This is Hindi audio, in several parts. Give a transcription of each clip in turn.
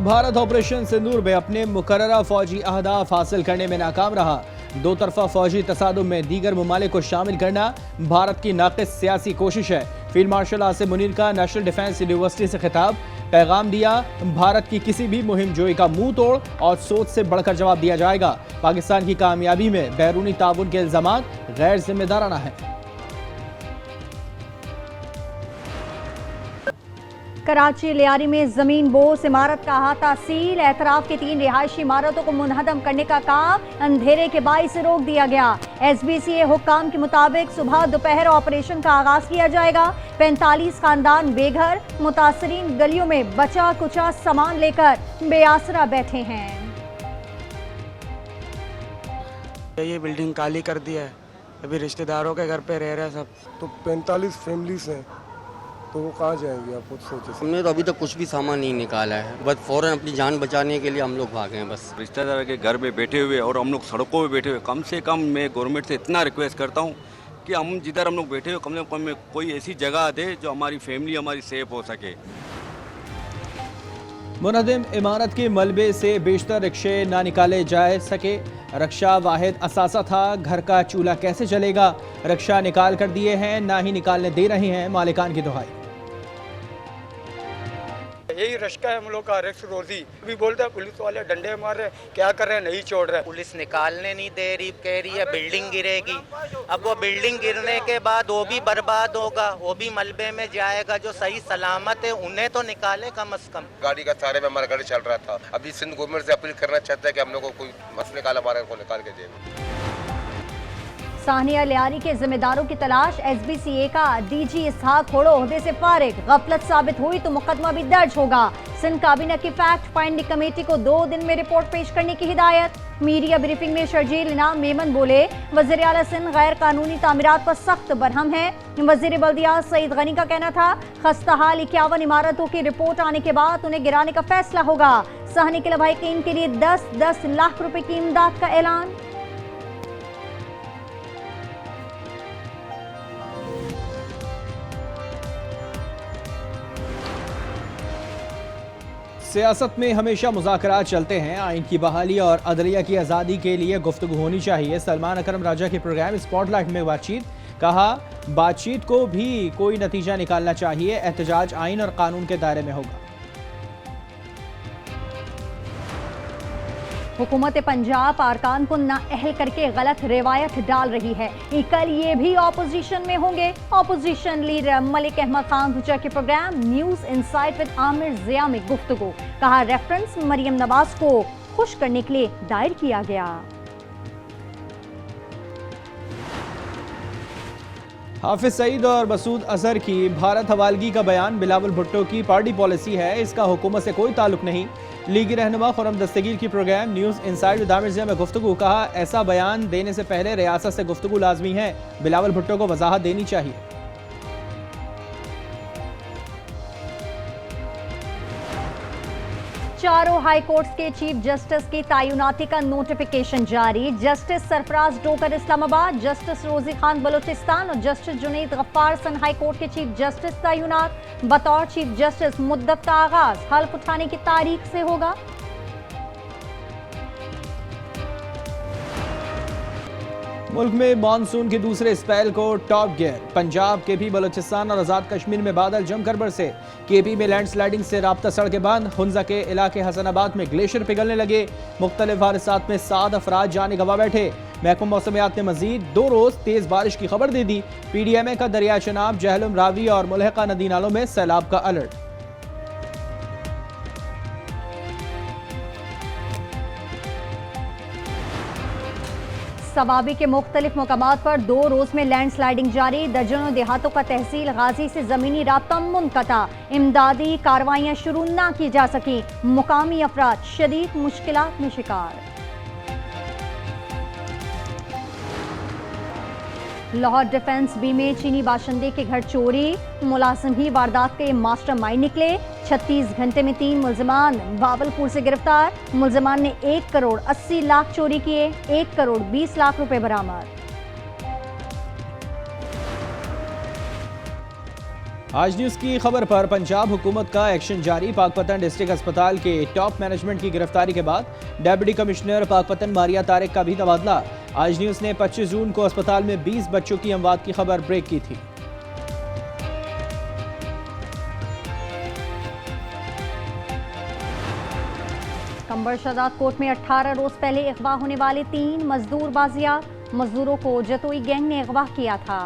भारत ऑपरेशन सिंदूर में अपने मुकर्ररा फौजी अहदाफ हासिल करने में नाकाम रहा। दो तरफा फौजी तसादुम में दीगर ममालिक को शामिल करना भारत की नाक़िस सियासी कोशिश है। फील्ड मार्शल आसिम मुनीर का नेशनल डिफेंस यूनिवर्सिटी से खिताब, पैगाम दिया, भारत की किसी भी मुहिम जोई का मुंह तोड़ और सोच से बढ़कर जवाब दिया जाएगा। पाकिस्तान की कामयाबी में बैरूनी ताउन के इल्जाम गैर जिम्मेदाराना है। कराची लियारी में जमीन बोस इमारत का अहाता सील, एतराफ की 3 रिहायशी इमारतों को मुनहदम करने का काम अंधेरे के बाइस से रोक दिया गया। SBCA हुक्काम के मुताबिक सुबह दोपहर ऑपरेशन का आगाज किया जाएगा। 45 खानदान बेघर, मुतासरीन गलियों में बचा कुचा सामान लेकर बेआसरा बैठे हैं। ये बिल्डिंग काली कर दिया है, अभी रिश्तेदारों के घर पे रह रहे हैं सब। तो 45 फैमिलीज हैं, तो वो कहाँ जाएंगे आप खुद सोचें। हमने तो अभी तक कुछ भी सामान नहीं निकाला है, बस फौरन अपनी जान बचाने के लिए हम लोग भागे हैं। बस रिश्तेदार के घर में बैठे हुए और हम लोग सड़कों में बैठे हुए, कम से कम मैं गवर्नमेंट से इतना रिक्वेस्ट करता हूँ कि हम जिधर हम लोग बैठे हुए कम से कम कोई ऐसी जगह दे जो हमारी फैमिली हमारी सेफ हो सके। मुनहदम इमारत के मलबे से बेशतर रिक्शे ना निकाले जा सके। रक्षा वाहिद असासा था, घर का चूल्हा कैसे चलेगा। रक्षा निकाल कर दिए हैं, ना ही निकालने दे रहे हैं मालिकान की दुहाई। यही रश्का है हम लोग का, रिक्स रोजी। अभी बोलते हैं पुलिस वाले डंडे मार रहे, क्या कर रहे हैं, नहीं छोड़ रहे। पुलिस निकालने नहीं दे रही, कह रही है बिल्डिंग गिरेगी। अब वो बिल्डिंग गिरने के बाद वो भी बर्बाद होगा, वो भी मलबे में जाएगा। जो सही सलामत है उन्हें तो निकाले कम से कम। गाड़ी का सारे में हमारा गाड़ी चल रहा था। अभी सिंध गवर्नमेंट से अपील करना चाहता है कि हम लोग को कोई मसले का हमारे को निकाल के दे। सानिया लियारी के जिम्मेदारों की तलाश, SBCA का DG इसहाक होड़ो ओहदे से फारिग। गफलत साबित हुई तो मुकदमा भी दर्ज होगा। सिंध काबीना की फैक्ट फाइंडिंग कमेटी को 2 दिन में रिपोर्ट पेश करने की हिदायत। मीडिया ब्रीफिंग में शर्जील इनाम मेमन बोले, वज़ीर आला सिंध गैर कानूनी तामीरात पर सख्त बरहम है। वज़ीर बल्दियात सईद गनी का कहना था, खस्ताहाल 51 इमारतों की रिपोर्ट आने के बाद उन्हें गिराने का फैसला होगा। सहने के लवाहिकीन के लिए 10-10 लाख रुपए की इमदाद का ऐलान। सियासत में हमेशा मुज़ाकरात चलते हैं। आइन की बहाली और अदलिया की आज़ादी के लिए गुफ्तगू होनी चाहिए। सलमान अकरम राजा के प्रोग्राम स्पॉटलाइट में बातचीत, कहा बातचीत को भी कोई नतीजा निकालना चाहिए। एहतजाज आइन और कानून के दायरे में होगा। हुकूमत पंजाब अरकान को नाअहल करके गलत रिवायत डाल रही है। कल ये भी ऑपोजिशन में होंगे। ऑपोजिशन लीडर मलिक अहमद खान गुजर के programme news insight with Aamir Zia में गुफ्तगू, कहा रेफरेंस मरियम नवाज को खुश करने के लिए दायर किया गया। हाफिज सईद और मसूद अजहर की भारत हवालगी का बयान बिलावल भुट्टो की पार्टी पॉलिसी है, इसका हुकूमत से कोई ताल्लुक नहीं। लीगी रहनुमा खुर्रम दस्तगीर की programme news inside with Aamir Zia में गुफ्तगू, कहा ऐसा बयान देने से पहले रियासत से गुफ्तगू लाजमी है। बिलावल भुट्टो को वजाहत देनी चाहिए। चारों हाई कोर्ट्स के चीफ जस्टिस की तैनाती का नोटिफिकेशन जारी। Justice Sarfaraz docker Islamabad, justice रोजी खान बलूचिस्तान और जस्टिस जुनैद गफ्फार सन हाई कोर्ट के चीफ जस्टिस तैनात। बतौर चीफ जस्टिस मुद्दत का आगाज हल्फ उठाने की तारीख से होगा। मुल्क में मानसून के दूसरे स्पेल को टॉप गियर। पंजाब के भी बलूचिस्तान और आज़ाद कश्मीर में बादल जमकर बरसे। KP में लैंडस्लाइडिंग से राब्ता सड़कें बंद। हुंजा के इलाके हसनाबाद में ग्लेशियर पिघलने लगे। मुख्तलिफ हादसात में 7 अफराद जाने गंवा बैठे। महकमा मौसमियात ने मजीद 2 रोज तेज बारिश की खबर दे दी। PDMA का दरिया चनाब, जहलम, रावी और मुलहका नदी नालों में सैलाब का अलर्ट। सवाबी के मुख्तलिफ मकामात पर 2 रोज में लैंडस्लाइडिंग जारी। दर्जनों देहातों का तहसील गाजी से जमीनी राब्ता मुनक़ता। इमदादी कार्रवाइयां शुरू ना की जा सकी। मुकामी अफराद शदीद मुश्किलात में शिकार। लाहौर डिफेंस बी में चीनी बाशिंदे के घर चोरी। मुलाजिम ही वारदात के मास्टरमाइंड निकले। 36 घंटे में 3 मुलजमान बावलपुर से गिरफ्तार। मुलजमान ने 1 करोड़ 80 लाख चोरी किए। 1 करोड़ 20 लाख रुपए बरामद। आज न्यूज की खबर पर पंजाब हुकूमत का एक्शन जारी। पाकपतन डिस्ट्रिक्ट अस्पताल के टॉप मैनेजमेंट की गिरफ्तारी के बाद डेप्यूटी कमिश्नर पाकपतन मारिया तारिक का भी तबादला। आज न्यूज ने 25 जून को अस्पताल में 20 बच्चों की अमवात की खबर ब्रेक की थी। कंबर शहजाद कोट में 18 रोज पहले अगवा होने वाले 3 मजदूर बाजियाब। मजदूरों को जतोई गैंग ने अगवा किया था।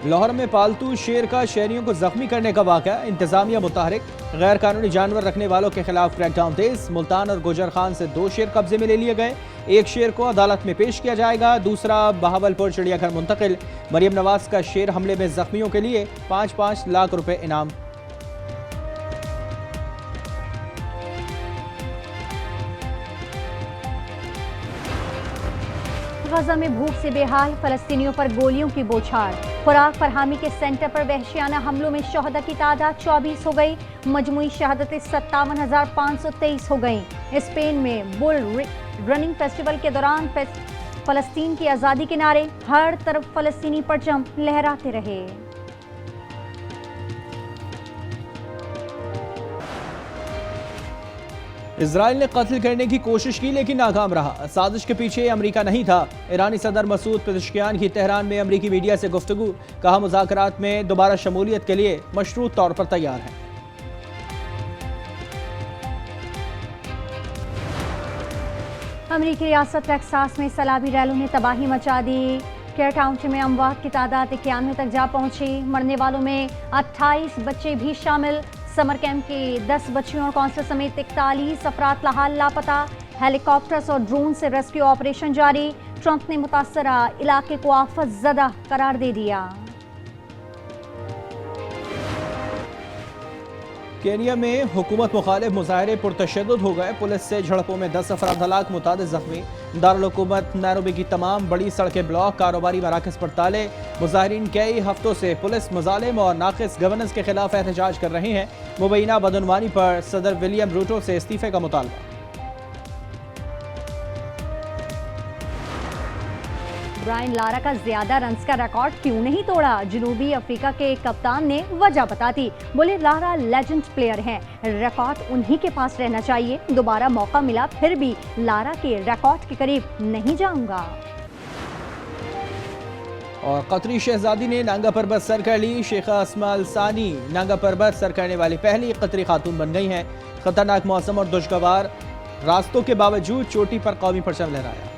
लाहौर में पालतू शेर का शहरियों को जख्मी करने का वाक़या। इंतजामिया मुतहरिक। गैर कानूनी जानवर रखने वालों के खिलाफ क्रैकडाउन तेज। मुल्तान और गुजर खान से 2 शेर कब्जे में ले लिए गए। एक शेर को अदालत में पेश किया जाएगा, दूसरा बहावलपुर चिड़ियाघर मुंतकिल। मरियम नवाज का शेर हमले में जख्मियों के लिए 5-5 लाख रुपए इनाम। गजा में भूख से बेहाल फलस्तीनियों पर गोलियों की बौछार। खुराक फरहामी के सेंटर पर वहशियाना हमलों में शहदा की तादाद 24 हो गई। मजमुई शहादतें 57,523 हो गई। स्पेन में बुल रनिंग फेस्टिवल के दौरान फलस्तीन की आज़ादी के नारे, हर तरफ फलस्तीनी परचम लहराते रहे। इजराइल ने कत्ल करने की कोशिश की लेकिन नाकाम रहा। साजिश के पीछे अमेरिका नहीं था। ईरानी सदर मसूद पेज़ेश्कियान की तेहरान में अमेरिकी मीडिया से गुफ्तगू। कहा मुज़ाकरात में दोबारा शमूलियत के लिए मशरूत तौर पर तैयार है। अमेरिकी रियासत टेक्सास में सैलाबी रैलों ने तबाही मचा दी। केयर काउंटी में अमवात की तादाद 91 तक जा पहुंची। मरने वालों में 28 बच्चे भी शामिल। समर कैंप के 10 बच्चियों और काउंसलर समेत 41 अफराद लाहाल लापता। हेलीकॉप्टर्स और ड्रोन से रेस्क्यू ऑपरेशन जारी। ट्रंप ने मुतासरा इलाके को आफत ज़दा करार दे दिया। केनिया में हुकूमत मुखालिफ मुजाहरे पुरतशद्दुद हो गए। पुलिस से झड़पों में 10 अफराद हलाक, मुतादिद जख्मी। दारुल हुकूमत नैरोबी की तमाम बड़ी सड़कें ब्लॉक, कारोबारी मराकज़ पर ताले। मुजाहिरीन कई हफ्तों से पुलिस मुजालिम और नाक़िस गवर्नेंस के खिलाफ एहतजाज कर रहे हैं। मुबैना बदनवानी पर सदर विलियम रूटो से इस्तीफे का मुतालबा। ब्रायन लारा का ज्यादा रन्स का रिकॉर्ड क्यों नहीं तोड़ा? जनूबी अफ्रीका के कप्तान ने वजह बता दी। बोले लारा लेजेंड प्लेयर हैं, रिकॉर्ड उन्हीं के पास रहना चाहिए। दोबारा मौका मिला फिर भी लारा के रिकॉर्ड के करीब नहीं जाऊंगा। और कतरी शहजादी ने नांगा पर्वत सर कर ली। शेखा अस्मा अल सानी नांगा पर्वत सर करने वाली पहली कतरी खातून बन गई हैं। खतरनाक मौसम और दुश्वार रास्तों के बावजूद चोटी पर कौमी परचम लहराया।